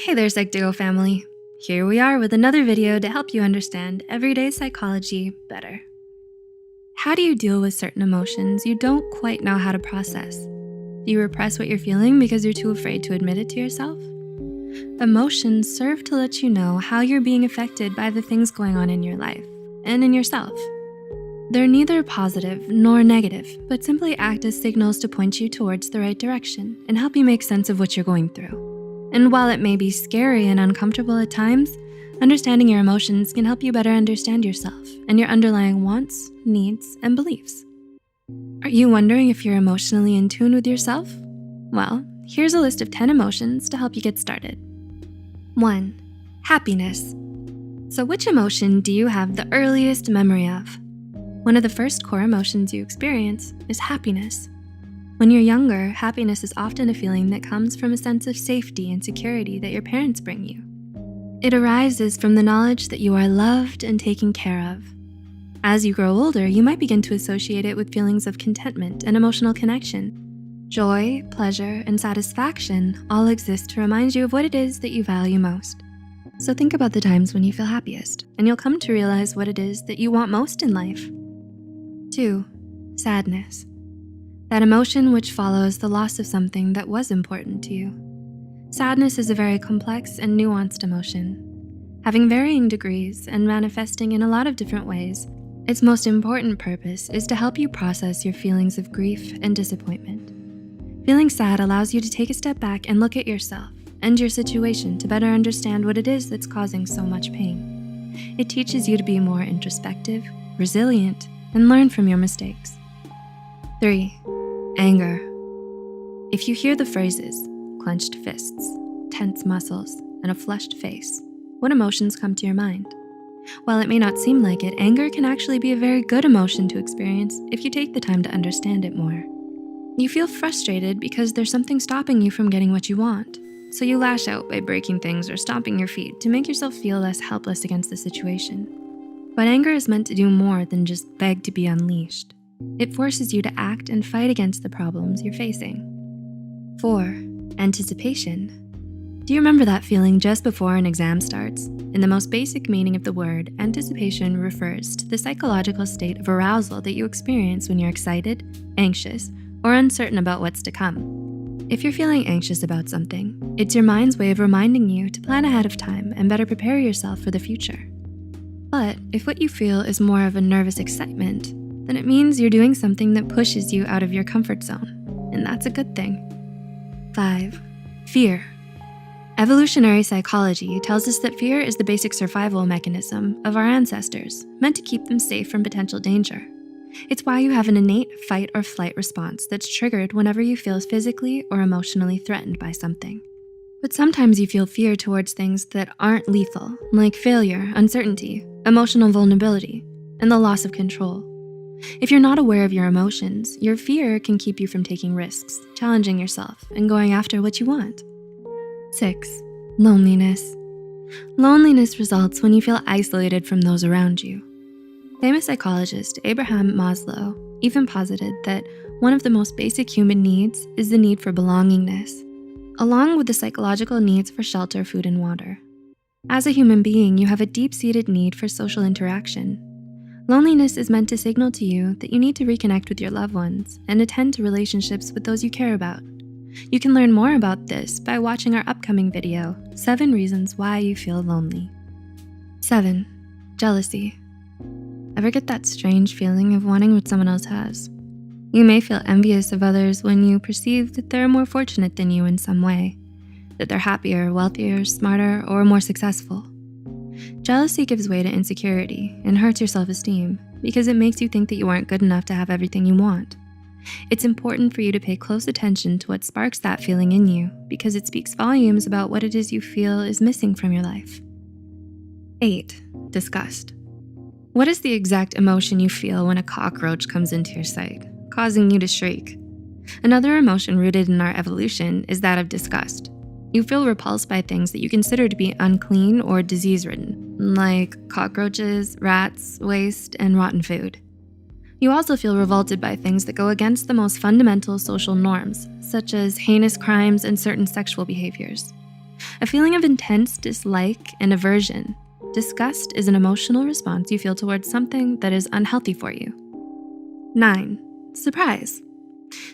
Hey there, Psych2Go family. Here we are with another video to help you understand everyday psychology better. How do you deal with certain emotions you don't quite know how to process? Do you repress what you're feeling because you're too afraid to admit it to yourself? Emotions serve to let you know how you're being affected by the things going on in your life and in yourself. They're neither positive nor negative, but simply act as signals to point you towards the right direction and help you make sense of what you're going through. And while it may be scary and uncomfortable at times, understanding your emotions can help you better understand yourself and your underlying wants, needs, and beliefs. Are you wondering if you're emotionally in tune with yourself? Well, here's a list of 10 emotions to help you get started. 1. Happiness. So which emotion do you have the earliest memory of? One of the first core emotions you experience is happiness. When you're younger, happiness is often a feeling that comes from a sense of safety and security that your parents bring you. It arises from the knowledge that you are loved and taken care of. As you grow older, you might begin to associate it with feelings of contentment and emotional connection. Joy, pleasure, and satisfaction all exist to remind you of what it is that you value most. So think about the times when you feel happiest, and you'll come to realize what it is that you want most in life. 2. Sadness. That emotion which follows the loss of something that was important to you. Sadness is a very complex and nuanced emotion. Having varying degrees and manifesting in a lot of different ways, its most important purpose is to help you process your feelings of grief and disappointment. Feeling sad allows you to take a step back and look at yourself and your situation to better understand what it is that's causing so much pain. It teaches you to be more introspective, resilient, and learn from your mistakes. 3. Anger. If you hear the phrases, clenched fists, tense muscles, and a flushed face, what emotions come to your mind? While it may not seem like it, anger can actually be a very good emotion to experience if you take the time to understand it more. You feel frustrated because there's something stopping you from getting what you want, so you lash out by breaking things or stomping your feet to make yourself feel less helpless against the situation. But anger is meant to do more than just beg to be unleashed. It forces you to act and fight against the problems you're facing. 4. Anticipation. Do you remember that feeling just before an exam starts? In the most basic meaning of the word, anticipation refers to the psychological state of arousal that you experience when you're excited, anxious, or uncertain about what's to come. If you're feeling anxious about something, it's your mind's way of reminding you to plan ahead of time and better prepare yourself for the future. But if what you feel is more of a nervous excitement, then it means you're doing something that pushes you out of your comfort zone, and that's a good thing. 5. Fear. Evolutionary psychology tells us that fear is the basic survival mechanism of our ancestors, meant to keep them safe from potential danger. It's why you have an innate fight or flight response that's triggered whenever you feel physically or emotionally threatened by something. But sometimes you feel fear towards things that aren't lethal, like failure, uncertainty, emotional vulnerability, and the loss of control. If you're not aware of your emotions, your fear can keep you from taking risks, challenging yourself, and going after what you want. 6. Loneliness. Loneliness results when you feel isolated from those around you. Famous psychologist Abraham Maslow even posited that one of the most basic human needs is the need for belongingness, along with the psychological needs for shelter, food, and water. As a human being, you have a deep-seated need for social interaction. Loneliness is meant to signal to you that you need to reconnect with your loved ones and attend to relationships with those you care about. You can learn more about this by watching our upcoming video, 7 Reasons Why You Feel Lonely. 7. Jealousy. Ever get that strange feeling of wanting what someone else has? You may feel envious of others when you perceive that they're more fortunate than you in some way, that they're happier, wealthier, smarter, or more successful. Jealousy gives way to insecurity and hurts your self-esteem because it makes you think that you aren't good enough to have everything you want. It's important for you to pay close attention to what sparks that feeling in you because it speaks volumes about what it is you feel is missing from your life. 8. Disgust. What is the exact emotion you feel when a cockroach comes into your sight, causing you to shriek? Another emotion rooted in our evolution is that of disgust. You feel repulsed by things that you consider to be unclean or disease-ridden, like cockroaches, rats, waste, and rotten food. You also feel revolted by things that go against the most fundamental social norms, such as heinous crimes and certain sexual behaviors. A feeling of intense dislike and aversion. Disgust is an emotional response you feel towards something that is unhealthy for you. 9. Surprise.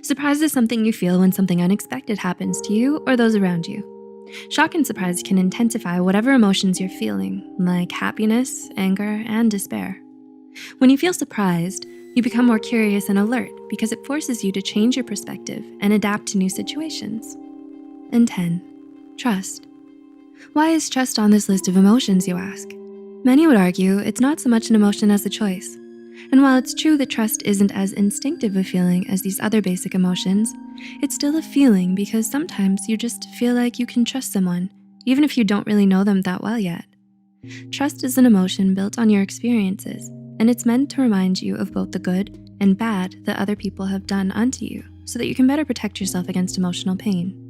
Surprise is something you feel when something unexpected happens to you or those around you. Shock and surprise can intensify whatever emotions you're feeling, like happiness, anger, and despair. When you feel surprised, you become more curious and alert because it forces you to change your perspective and adapt to new situations. And 10. Trust. Why is trust on this list of emotions, you ask? Many would argue it's not so much an emotion as a choice. And while it's true that trust isn't as instinctive a feeling as these other basic emotions, it's still a feeling because sometimes you just feel like you can trust someone, even if you don't really know them that well yet. Trust is an emotion built on your experiences, and it's meant to remind you of both the good and bad that other people have done unto you so that you can better protect yourself against emotional pain.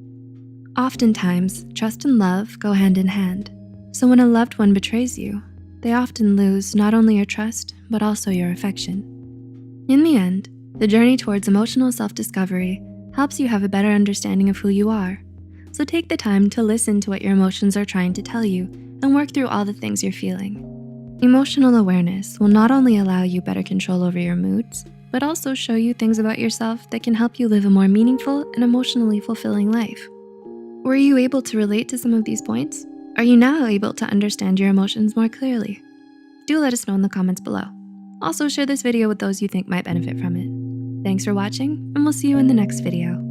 Oftentimes, trust and love go hand in hand, so when a loved one betrays you, they often lose not only your trust, but also your affection. In the end, the journey towards emotional self-discovery helps you have a better understanding of who you are. So take the time to listen to what your emotions are trying to tell you and work through all the things you're feeling. Emotional awareness will not only allow you better control over your moods, but also show you things about yourself that can help you live a more meaningful and emotionally fulfilling life. Were you able to relate to some of these points? Are you now able to understand your emotions more clearly? Do let us know in the comments below. Also, share this video with those you think might benefit from it. Thanks for watching, and we'll see you in the next video.